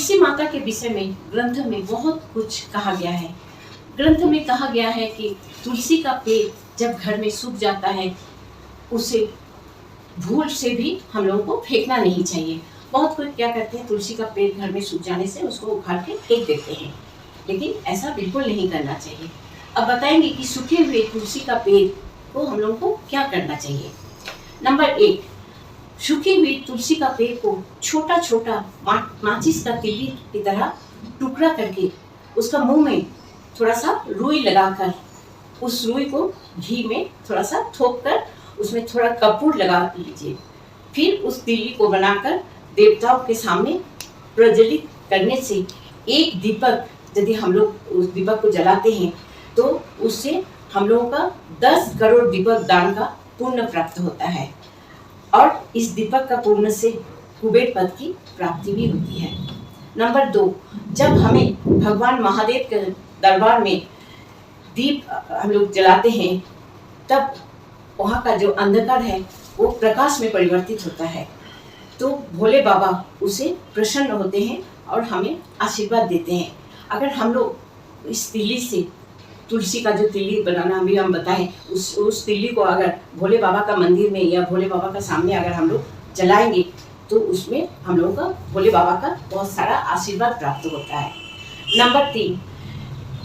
तुलसी माता के विषय में ग्रंथ में बहुत कुछ कहा गया है। ग्रंथ में कहा गया है कि तुलसी का पेड़ जब घर में सूख जाता है, उसे भूल से भी हम लोगों को फेंकना नहीं चाहिए। बहुत कोई क्या करते हैं, तुलसी का पेड़ घर में सूख जाने से उसको उखाड़ के फेंक देते हैं, लेकिन ऐसा बिल्कुल नहीं करना चाहिए। अब बताएंगे कि सूखे हुए तुलसी का पेड़ को हम लोगों को क्या करना चाहिए। नंबर 1, सूखी हुई तुलसी का पेड़ को छोटा छोटा माचिस का तिल्ली की तरह टुकड़ा करके उसका मुंह में थोड़ा सा रुई लगाकर, उस रुई को घी में थोड़ा सा थोप कर उसमें थोड़ा कपूर लगा लीजिए। फिर उस तिल्ली को बनाकर देवताओं के सामने प्रज्वलित करने से एक दीपक, यदि हम लोग उस दीपक को जलाते हैं तो उससे हम लोगों का 10 करोड़ दीपक दान का पुण्य प्राप्त होता है। और इस दीपक का पुण्य से कुबेर पद की प्राप्ति भी होती है। नंबर 2, जब हमें भगवान महादेव के दरबार में दीप हम लोग जलाते हैं, तब वहाँ का जो अंधकार है वो प्रकाश में परिवर्तित होता है, तो भोले बाबा उसे प्रसन्न होते हैं और हमें आशीर्वाद देते हैं। अगर हम लोग इस तिल्ली से, तुलसी का जो तिल्ली बनाना भी हम बताएं, उस तिल्ली को अगर भोले बाबा का मंदिर में या भोले बाबा का सामने अगर हम लोग जलाएंगे तो उसमें हम लोगों का भोले बाबा का बहुत सारा आशीर्वाद प्राप्त होता है। नंबर 3,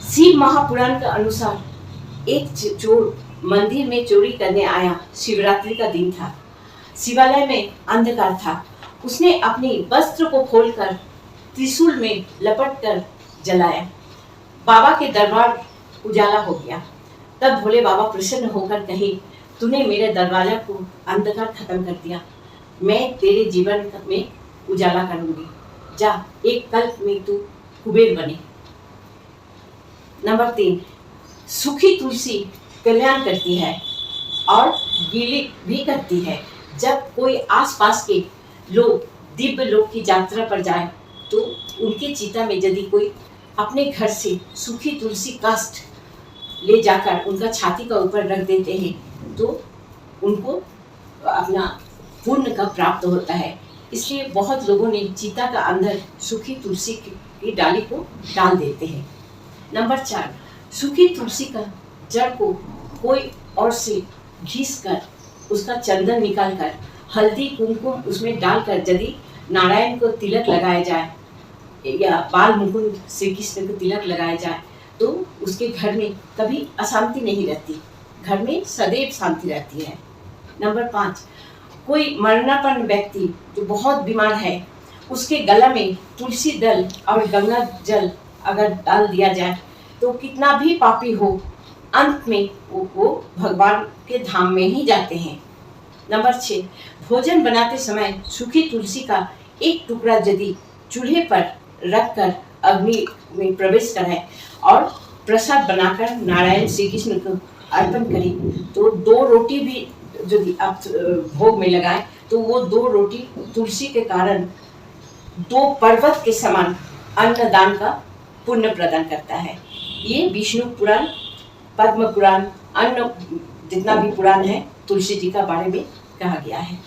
शिव महापुराण के अनुसार एक चोर मंदिर में चोरी करने आया। शिवरात्रि का दिन था, शिवालय में अंधकार था। उसने अपनी वस्त्र को खोलकर त्रिशूल में लपट कर जलाया। बाबा के दरबार उजाला हो गया। तब भोले बाबा प्रसन्न होकर कहे, तूने मेरे दरवाजा को अंधकार खत्म कर दिया, मैं तेरे जीवन में उजाला करूंगी, जा एक कल्प में तू कुबेर बने। नंबर 3, सूखी तुलसी कल्याण करती है और गीली भी करती है। जब कोई आसपास के लोग दिव्य लोक की यात्रा पर जाए तो उनके चिता में यदि कोई अपने घर से सूखी तुलसी काष्ठ ले जाकर उनका छाती का ऊपर रख देते हैं तो उनको अपना पुण्य का प्राप्त होता है। इसलिए बहुत लोगों ने चिता का अंदर सूखी तुलसी की डाली को डाल देते हैं। नंबर 4, सूखी तुलसी का जड़ को कोई और से घिस कर उसका चंदन निकाल कर हल्दी कुमकुम उसमें डालकर यदि नारायण को तिलक लगाया जाए या बाल मुकुंद श्री कृष्ण को तिलक लगाया जाए तो उसके घर में कभी अशांति नहीं रहती, घर में सदैव शांति रहती है। नंबर 5, कोई मरणापन्न व्यक्ति जो बहुत बीमार है, उसके गला में तुलसी दल और गंगा जल अगर डाल दिया जाए तो कितना भी पापी हो, अंत में वो भगवान के धाम में ही जाते हैं। नंबर 6, भोजन बनाते समय सूखी तुलसी का एक टुकड़ा यदि चूल्हे पर रखकर अग्नि में प्रवेश कराए और प्रसाद बनाकर नारायण श्री कृष्ण को अर्पण करें तो 2 रोटी भी यदि आप भोग में लगाएं तो वो 2 रोटी तुलसी के कारण 2 पर्वत के समान अन्नदान का पुण्य प्रदान करता है। ये विष्णु पुराण, पद्म पुराण, अन्य जितना भी पुराण है तुलसी जी का बारे में कहा गया है।